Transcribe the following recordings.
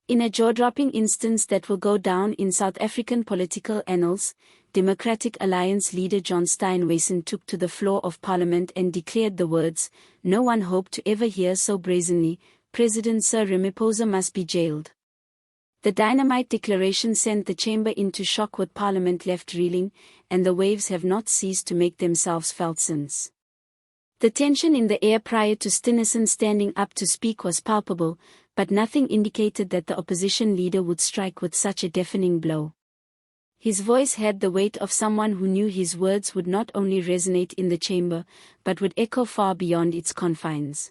In a jaw-dropping instance that will go down in South African political annals, Democratic Alliance leader John Steenhuisen took to the floor of Parliament and declared the words, "No one hoped to ever hear so brazenly, President Cyril Ramaphosa must be jailed." The dynamite declaration sent the chamber into shock with Parliament left reeling, and the waves have not ceased to make themselves felt since. The tension in the air prior to Steenhuisen standing up to speak was palpable, but nothing indicated that the opposition leader would strike with such a deafening blow. His voice had the weight of someone who knew his words would not only resonate in the chamber, but would echo far beyond its confines.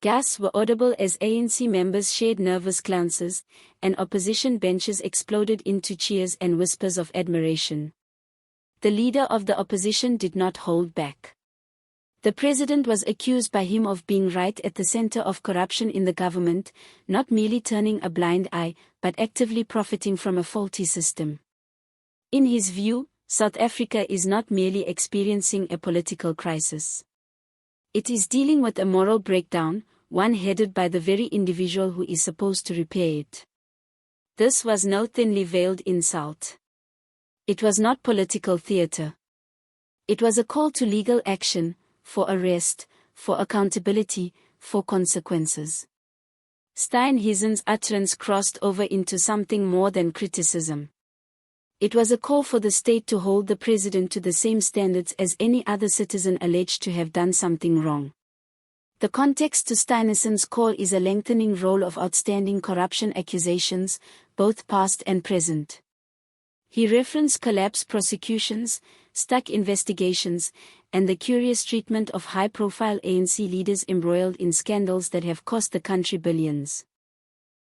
Gasps were audible as ANC members shared nervous glances, and opposition benches exploded into cheers and whispers of admiration. The leader of the opposition did not hold back. The president was accused by him of being right at the center of corruption in the government, not merely turning a blind eye, but actively profiting from a faulty system. In his view, South Africa is not merely experiencing a political crisis. It is dealing with a moral breakdown, one headed by the very individual who is supposed to repair it. This was no thinly veiled insult. It was not political theater. It was a call to legal action, for arrest, for accountability, for consequences. Steenhuisen's utterance crossed over into something more than criticism. It was a call for the state to hold the president to the same standards as any other citizen alleged to have done something wrong. The context to Steenhuisen's call is a lengthening roll of outstanding corruption accusations, both past and present. He referenced collapsed prosecutions, stuck investigations, and the curious treatment of high-profile ANC leaders embroiled in scandals that have cost the country billions.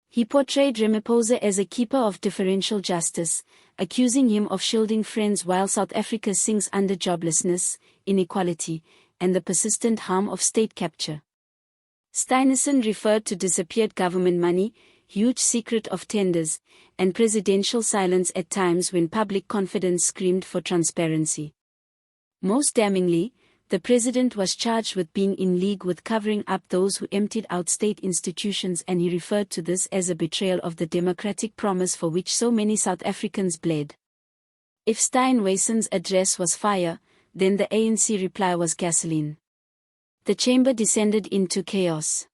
He portrayed Ramaphosa as a keeper of differential justice, accusing him of shielding friends while South Africa sinks under joblessness, inequality, and the persistent harm of state capture. Steenhuisen referred to disappeared government money, huge secret of tenders, and presidential silence at times when public confidence screamed for transparency. Most damningly, the president was charged with being in league with covering up those who emptied out state institutions, and he referred to this as a betrayal of the democratic promise for which so many South Africans bled. If Steenhuisen's address was fire, then the ANC reply was gasoline. The chamber descended into chaos.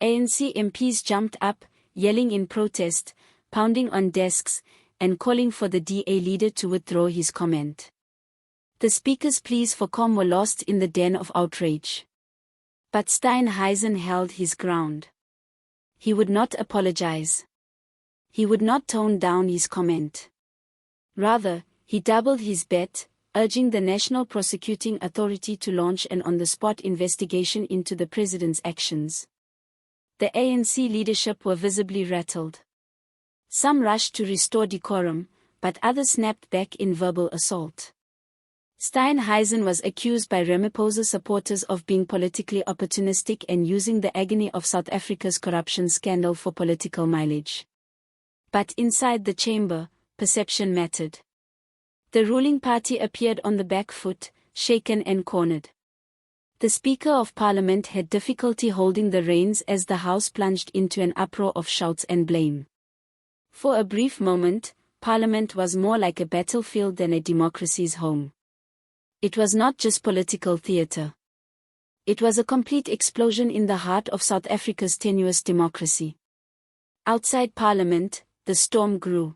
ANC MPs jumped up, yelling in protest, pounding on desks, and calling for the DA leader to withdraw his comment. The speaker's pleas for calm were lost in the den of outrage. But Steenhuisen held his ground. He would not apologize. He would not tone down his comment. Rather, he doubled his bet, urging the National Prosecuting Authority to launch an on-the-spot investigation into the president's actions. The ANC leadership were visibly rattled. Some rushed to restore decorum, but others snapped back in verbal assault. Steenhuisen was accused by Ramaphosa supporters of being politically opportunistic and using the agony of South Africa's corruption scandal for political mileage. But inside the chamber, perception mattered. The ruling party appeared on the back foot, shaken and cornered. The Speaker of Parliament had difficulty holding the reins as the House plunged into an uproar of shouts and blame. For a brief moment, Parliament was more like a battlefield than a democracy's home. It was not just political theatre. It was a complete explosion in the heart of South Africa's tenuous democracy. Outside Parliament, the storm grew.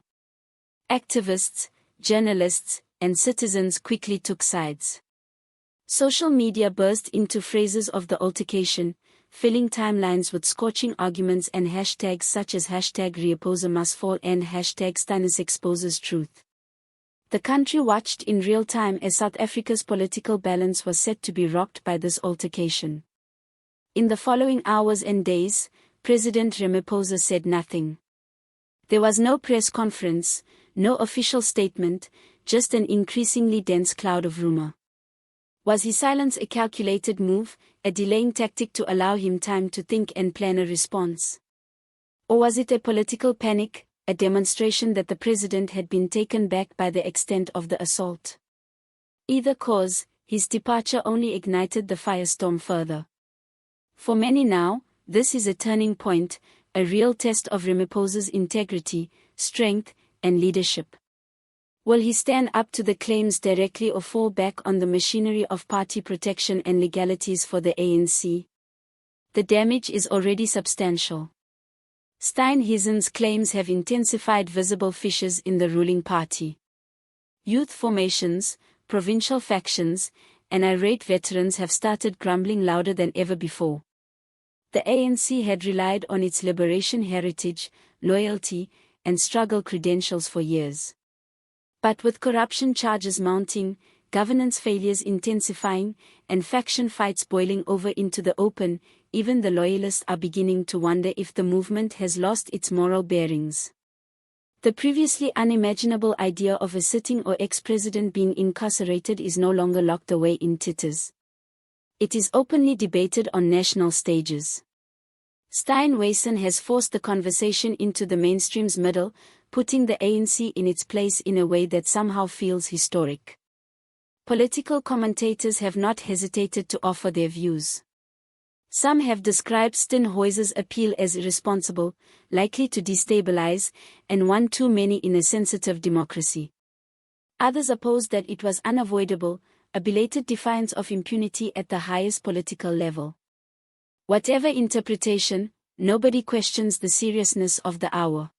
Activists, journalists, and citizens quickly took sides. Social media burst into phrases of the altercation, filling timelines with scorching arguments and hashtags such as #Ramaphosa must fall and #Steenhuisen exposes truth. The country watched in real time as South Africa's political balance was set to be rocked by this altercation. In the following hours and days, President Ramaphosa said nothing. There was no press conference, no official statement, just an increasingly dense cloud of rumor. Was his silence a calculated move, a delaying tactic to allow him time to think and plan a response? Or was it a political panic, a demonstration that the president had been taken back by the extent of the assault? Either cause, his departure only ignited the firestorm further. For many now, this is a turning point, a real test of Ramaphosa's integrity, strength, and leadership. Will he stand up to the claims directly or fall back on the machinery of party protection and legalities for the ANC? The damage is already substantial. Steenhuisen's claims have intensified visible fissures in the ruling party. Youth formations, provincial factions, and irate veterans have started grumbling louder than ever before. The ANC had relied on its liberation heritage, loyalty, and struggle credentials for years. But with corruption charges mounting, governance failures intensifying, and faction fights boiling over into the open, even the loyalists are beginning to wonder if the movement has lost its moral bearings. The previously unimaginable idea of a sitting or ex-president being incarcerated is no longer locked away in titters. It is openly debated on national stages. Steenhuisen has forced the conversation into the mainstream's middle, putting the ANC in its place in a way that somehow feels historic. Political commentators have not hesitated to offer their views. Some have described Steenhuisen's appeal as irresponsible, likely to destabilize, and one too many in a sensitive democracy. Others opposed that it was unavoidable, a belated defiance of impunity at the highest political level. Whatever interpretation, nobody questions the seriousness of the hour.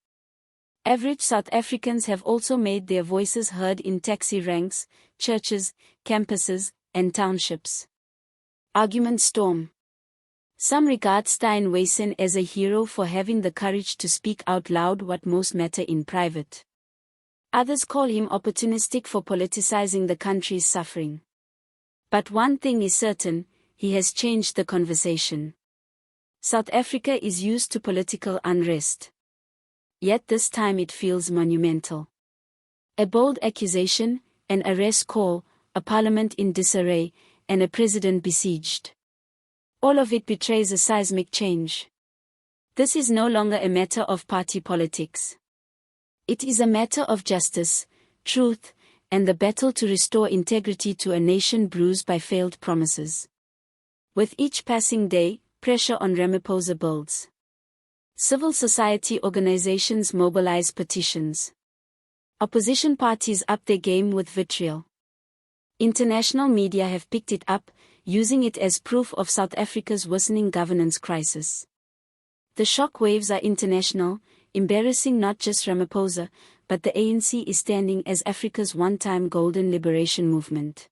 Average South Africans have also made their voices heard in taxi ranks, churches, campuses, and townships. Argument storm. Some regard Steenhuisen as a hero for having the courage to speak out loud what most matter in private. Others call him opportunistic for politicizing the country's suffering. But one thing is certain, he has changed the conversation. South Africa is used to political unrest. Yet this time it feels monumental. A bold accusation, an arrest call, a parliament in disarray, and a president besieged. All of it betrays a seismic change. This is no longer a matter of party politics. It is a matter of justice, truth, and the battle to restore integrity to a nation bruised by failed promises. With each passing day, pressure on Ramaphosa builds. Civil society organizations mobilize petitions. Opposition parties up their game with vitriol. International media have picked it up, using it as proof of South Africa's worsening governance crisis. The shock waves are international, embarrassing not just Ramaphosa, but the ANC is standing as Africa's one-time golden liberation movement.